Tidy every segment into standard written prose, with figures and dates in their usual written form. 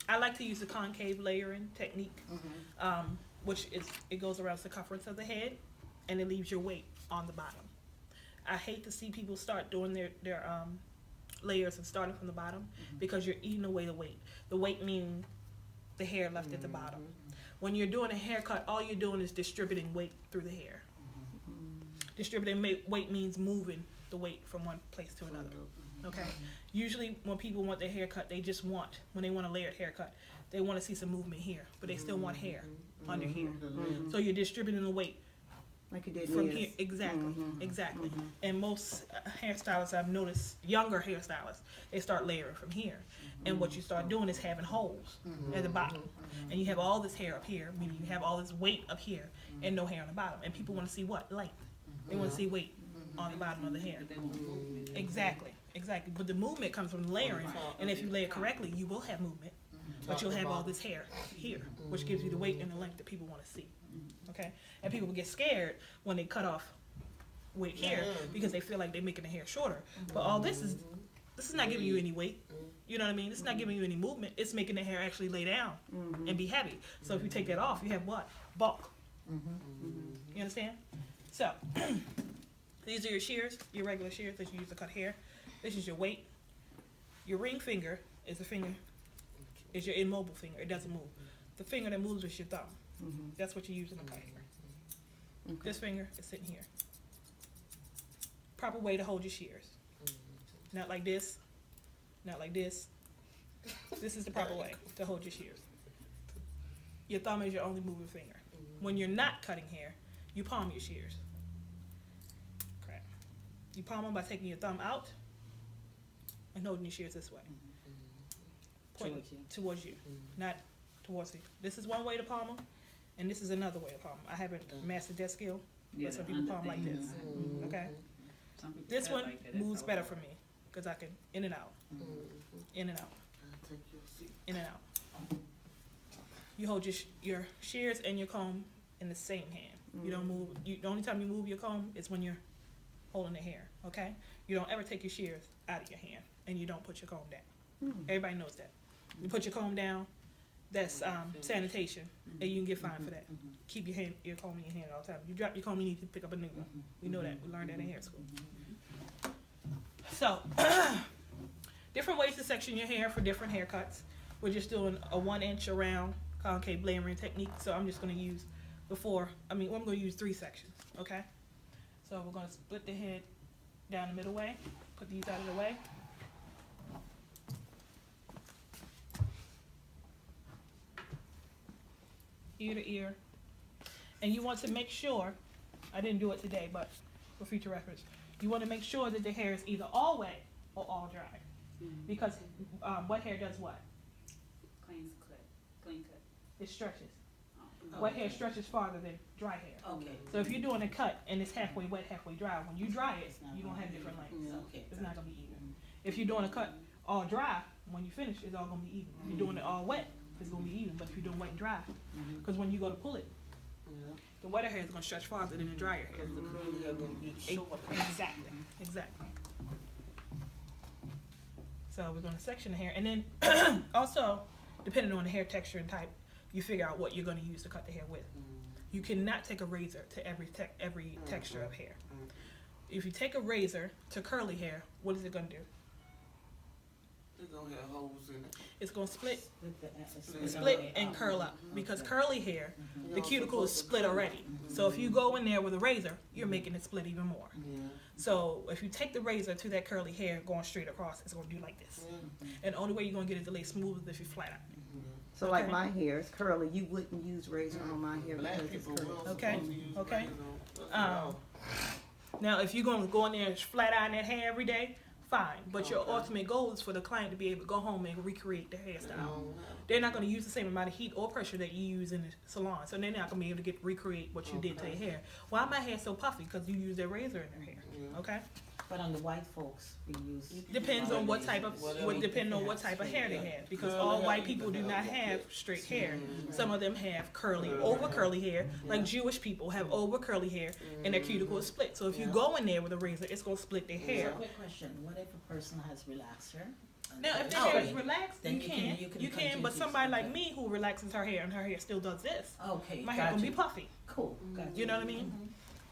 I like to use the concave layering technique, which is it goes around the circumference of the head, and it leaves your weight on the bottom. I hate to see people start doing their layers and starting from the bottom because you're eating away the weight. The weight means the hair left at the bottom. When you're doing a haircut, all you're doing is distributing weight through the hair. Distributing weight means moving the weight from one place to another. Okay. Usually, when people want their haircut, they just want, when they want a layered haircut, they want to see some movement here, but they still want hair under here. So you're distributing the weight like you did from here. Exactly, exactly. And most hairstylists I've noticed, younger hairstylists, they start layering from here. And what you start doing is having holes at the bottom, and you have all this hair up here, meaning you have all this weight up here, and no hair on the bottom. And people want to see what? Length. They want to see weight on the bottom of the hair. Exactly, exactly. But the movement comes from layering, and if you lay it correctly, you will have movement, but you'll have all this hair here, which gives you the weight and the length that people want to see. Okay, and people get scared when they cut off weight here because they feel like they're making the hair shorter. But all this is not giving you any weight. You know what I mean? It's not giving you any movement. It's making the hair actually lay down and be heavy. So if you take that off, you have what? Bulk. You understand? So these are your shears, your regular shears that you use to cut hair. This is your weight. Your ring finger is is your immobile finger. It doesn't move. The finger that moves is your thumb. That's what you use in the cut hair. This finger is sitting here. Proper way to hold your shears. Not like this. Not like this. This is the proper way to hold your shears. Your thumb is your only moving finger. When you're not cutting hair, you palm your shears. Correct. You palm them by taking your thumb out and holding your shears this way. Pointing towards you, not towards you. This is one way to palm them, and this is another way to palm them. I haven't mastered that skill, but some people palm like this. Okay? This one moves better for me because I can in and out, in and out, in and out. You hold your shears and your comb in the same hand. You don't move. The only time you move your comb is when you're holding the hair. Okay? You don't ever take your shears out of your hand, and you don't put your comb down. Everybody knows that. You put your comb down. That's sanitation, and you can get fined for that. Keep your comb in your hand all the time. You drop your comb, you need to pick up a new one. We know that. We learned that in hair school. So, different ways to section your hair for different haircuts. We're just doing a 1 inch around concave layering technique. So I'm just going to use I'm going to use 3 sections. Okay. So we're going to split the head down the middle way. Put these out of the way. Ear to ear. And you want to make sure, I didn't do it today, but for future reference, you want to make sure that the hair is either all wet or all dry. Because wet hair does what? Clean cut. It stretches. Wet hair stretches farther than dry hair. Okay. So if you're doing a cut and it's halfway wet, halfway dry, when you dry it, you don't have different lengths. Okay. It's not going to be even. If you're doing a cut all dry, when you finish, it's all going to be even. If you're doing it all wet, it's going to be even. But if you're doing wet and dry, because when you go to pull it, the wetter hair is going to stretch farther than the drier hair. Exactly. So we're going to section the hair. And then also, depending on the hair texture and type, you figure out what you're going to use to cut the hair with. You cannot take a razor to every texture of hair. If you take a razor to curly hair, what is it going to do? It's gonna have holes in it. It's going to split and curl up. Because curly hair, the cuticle is split already. So if you go in there with a razor, you're making it split even more. So if you take the razor to that curly hair going straight across, it's going to do like this. And the only way you're going to get it to lay smooth is if you flat out. So like my hair is curly, you wouldn't use razor on my hair Black because it's people curly. will. Okay. Now, if you're going to go in there and flat iron that hair every day, fine. But your ultimate goal is for the client to be able to go home and recreate their hairstyle. They're not going to use the same amount of heat or pressure that you use in the salon. So they're not going to be able to recreate what you did to your hair. Why my hair so puffy? Because you use that razor in their hair. Okay? But on the white folks, we use. Depends on what type of hair they have, because all white people do not have straight hair. Some of them have curly, over curly hair. Like Jewish people have over curly hair, and their cuticle is split. So if you go in there with a razor, it's gonna split their hair. Quick question: what if a person has relaxer Now, if the Oh, hair is relaxed, then you can, you can but use somebody like okay. me who relaxes her hair and her hair still does this, Okay, my hair gotcha. gonna be puffy. Cool, gotcha. You know what I mean?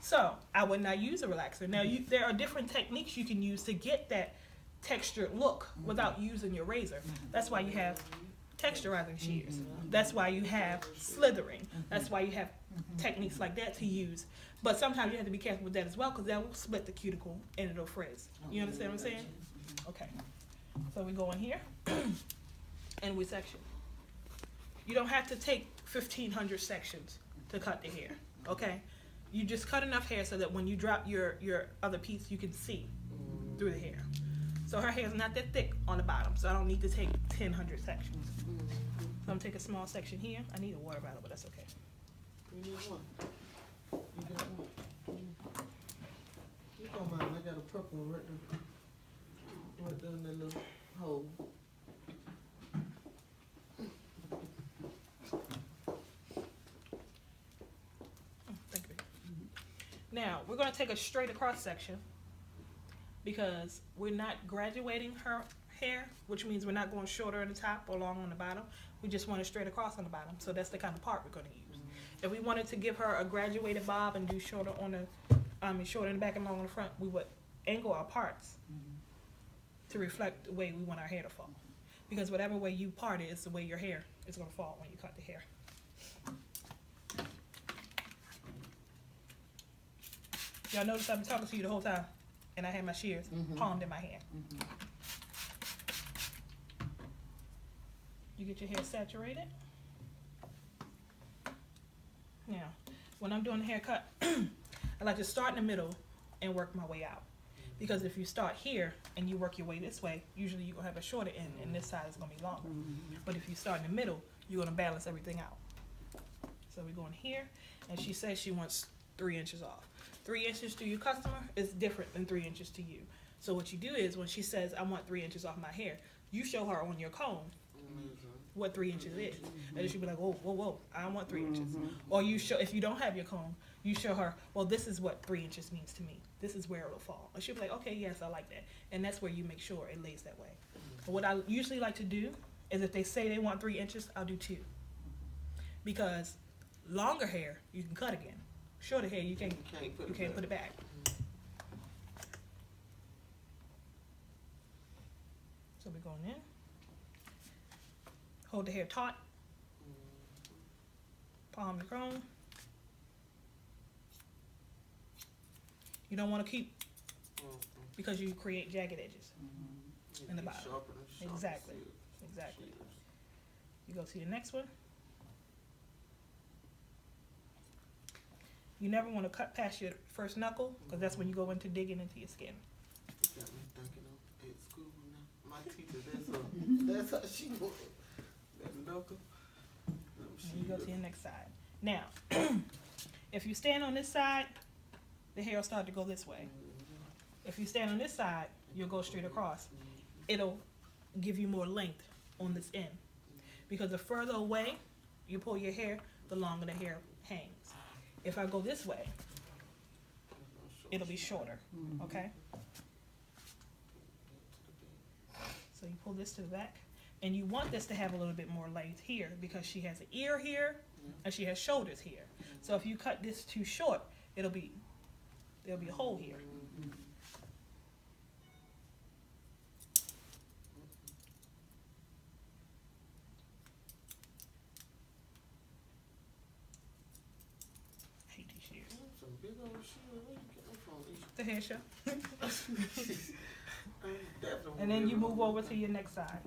So I would not use a relaxer. Now, there are different techniques you can use to get that textured look without using your razor. That's why you have texturizing shears. That's why you have slithering. That's why you have techniques like that to use. But sometimes you have to be careful with that as well, because that will split the cuticle and it'll frizz. You understand what I'm saying? Okay. So we go in here and we section. You don't have to take 1,500 sections to cut the hair. Okay? You just cut enough hair so that when you drop your other piece, you can see through the hair. So her hair is not that thick on the bottom, so I don't need to take 1,000 sections. So I'm gonna take a small section here. I need a water bottle, but that's okay. You need one. You got one. You don't mind, I got a purple one right there in that little hole. Thank you. Now we're gonna take a straight across section because we're not graduating her hair, which means we're not going shorter at the top or long on the bottom. We just want it straight across on the bottom. So that's the kind of part we're gonna use. If we wanted to give her a graduated bob and do shorter on the, shorter in the back and long on the front, we would angle our parts to reflect the way we want our hair to fall. Because whatever way you part it is the way your hair is gonna fall when you cut the hair. Y'all notice I've been talking to you the whole time, and I had my shears palmed in my hand. You get your hair saturated. Now, when I'm doing the haircut, I like to start in the middle and work my way out. Because if you start here and you work your way this way, usually you're gonna have a shorter end and this side is gonna be longer. But if you start in the middle, you're gonna balance everything out. So we go in here, and she says she wants 3 inches off. 3 inches to your customer is different than 3 inches to you. So what you do is, when she says, I want 3 inches off my hair, you show her on your comb what 3 inches is. And then she'll be like, whoa, whoa, whoa, I don't want 3 inches. Or you show, if you don't have your comb, you show her, well, this is what 3 inches means to me. This is where it'll fall. And she'll be like, okay, yes, I like that. And that's where you make sure it lays that way. But what I usually like to do is, if they say they want 3 inches, I'll do 2. Because longer hair, you can cut again. Shorter hair, you can't put it back. So we're going in. Hold the hair taut. Palm the comb. You don't want to keep, because you create jagged edges in the bottom. Exactly. Exactly. You go to your next one. You never want to cut past your first knuckle, because that's when you go into digging into your skin. You got me thinking of at school now. My teacher, that's how she was. That knuckle. And you go to your next side. Now, if you stand on this side, the hair will start to go this way. If you stand on this side, you'll go straight across. It'll give you more length on this end. Because the further away you pull your hair, the longer the hair hangs. If I go this way, it'll be shorter, okay? So you pull this to the back, and you want this to have a little bit more length here, because she has an ear here, and she has shoulders here. So if you cut this too short, there'll be a hole here. Hate these shears. Some big old shit. Where you get them from? The hair show. Definitely And then you big move old- over to your next side.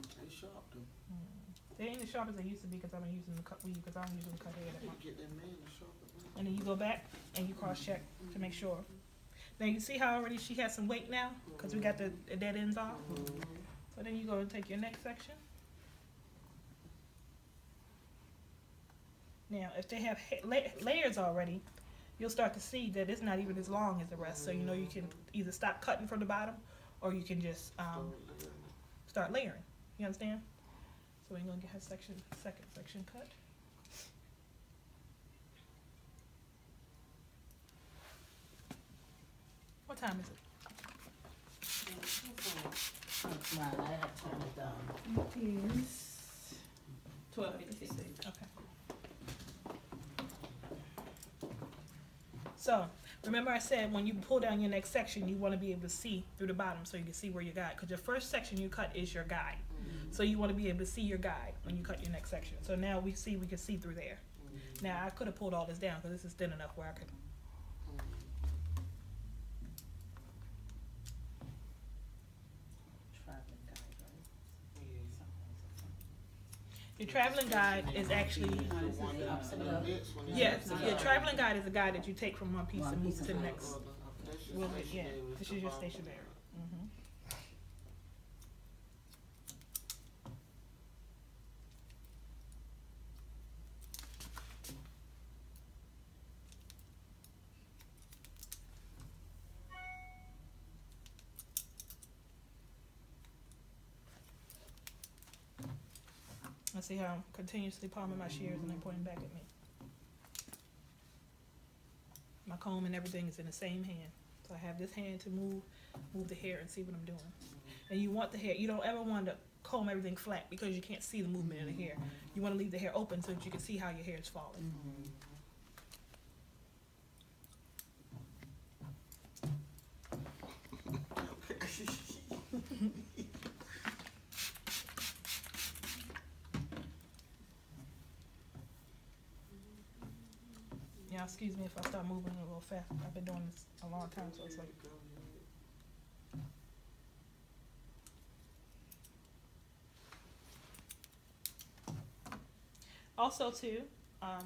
They sharp though. They ain't as sharp as they used to be, because I'm using the cut weave, because I don't usually cut hair that You much. get that man to sharpen them. And then you go back and you cross check to make sure. Now you see how already she has some weight now, because we got the dead ends off. So then you go and take your next section. Now, if they have layers already, you'll start to see that it's not even as long as the rest. So you know you can either stop cutting from the bottom, or you can just start layering. You understand? So we're gonna get her second section cut. What time is it? Right, I have turned it down. It is 12:56. Okay. So, remember I said when you pull down your next section, you want to be able to see through the bottom so you can see where your guide, because your first section you cut is your guide. So you want to be able to see your guide when you cut your next section. So now we can see through there. Now I could have pulled all this down because this is thin enough where I could. Traveling guide, right? Yeah. Your traveling guide is actually, The one that Upside the down. next one is yes, upside your down. traveling guide is a guide that you take from one piece One and move piece to the and next. That's your Well, yeah, stationary, this the is your bottom. stationary. Mhm. I see how I'm continuously palming my shears and they're pointing back at me. My comb and everything is in the same hand. So I have this hand to move the hair and see what I'm doing. And you want the hair, you don't ever want to comb everything flat because you can't see the movement of the hair. You want to leave the hair open so that you can see how your hair is falling. Yeah, excuse me if I start moving a little fast. I've been doing this a long time, so it's like. Also, too,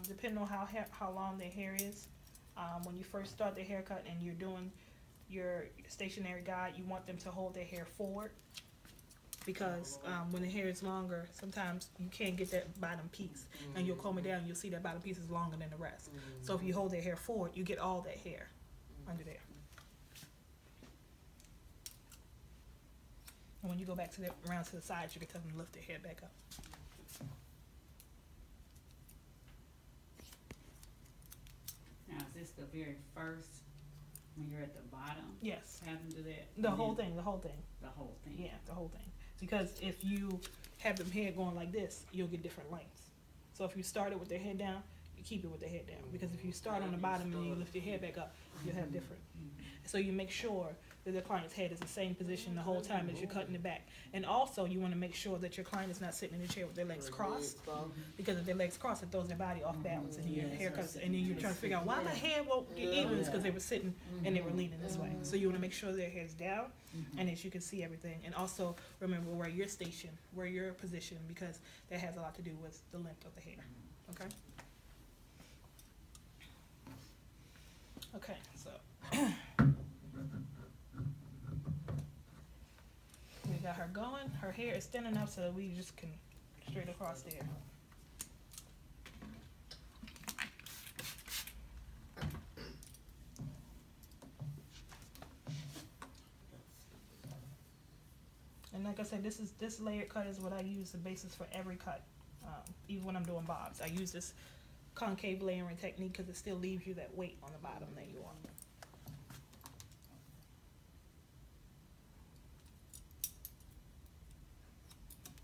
depending on how long their hair is, when you first start their haircut and you're doing your stationary guide, you want them to hold their hair forward because when the hair is longer, sometimes you can't get that bottom piece, and you'll comb it down, you'll see that bottom piece is longer than the rest. So if you hold their hair forward, you get all that hair under there. And when you go back to around to the sides, you can tell them to lift their hair back up. Now, is this the very first, when you're at the bottom, Yes, have them do that? the And whole then thing, the whole thing. The whole thing? Yeah, the whole thing. Because if you have them hair going like this, you'll get different lengths. So if you start it with their head down, you keep it with their head down. Because if you start on the bottom and you lift your hair back up, you'll have different. So you make sure that the client's head is the same position the whole time as you're cutting it back. And also, you want to make sure that your client is not sitting in the chair with their legs crossed. Because if their legs crossed, it throws their body off balance, and your hair cuts, and then you're trying to figure out why my hair won't get even. It's because they were sitting and they were leaning this way. So you want to make sure their hair's down, and that you can see everything. And also remember where you're stationed, where you're positioned, because that has a lot to do with the length of the hair. Okay. Okay, so we got her going. Her hair is thin enough so that we just can straight across there. And like I said, this layered cut is what I use the basis for every cut, even when I'm doing bobs. I use this concave layering technique because it still leaves you that weight on the bottom that you want.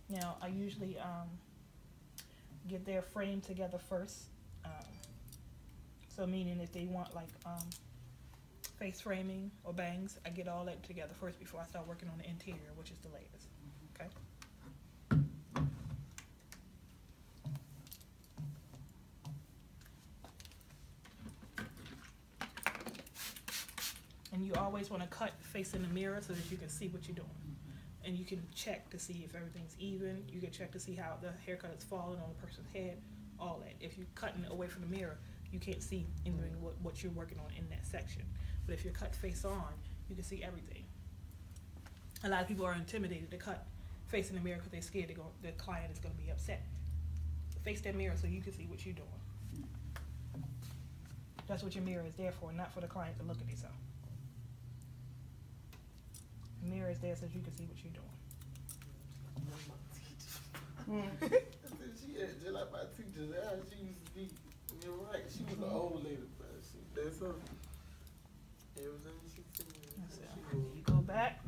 Now, I usually get their frame together first. So meaning if they want like face framing or bangs, I get all that together first before I start working on the interior, which is the layers. Okay. And you always want to cut facing the mirror so that you can see what you're doing. And you can check to see if everything's even. You can check to see how the haircut is falling on the person's head, all that. If you're cutting away from the mirror, you can't see anything what you're working on in that section. But if you're cut face on, you can see everything. A lot of people are intimidated to cut facing the mirror because they're scared the client is going to be upset. Face that mirror so you can see what you're doing. That's what your mirror is there for, not for the client to look at themselves. The mirror is there so you can see what you're doing. She had just like my teacher. That's how she used to be. You're right. She was an old lady, but that's her. Everything she said. That's it. You go back.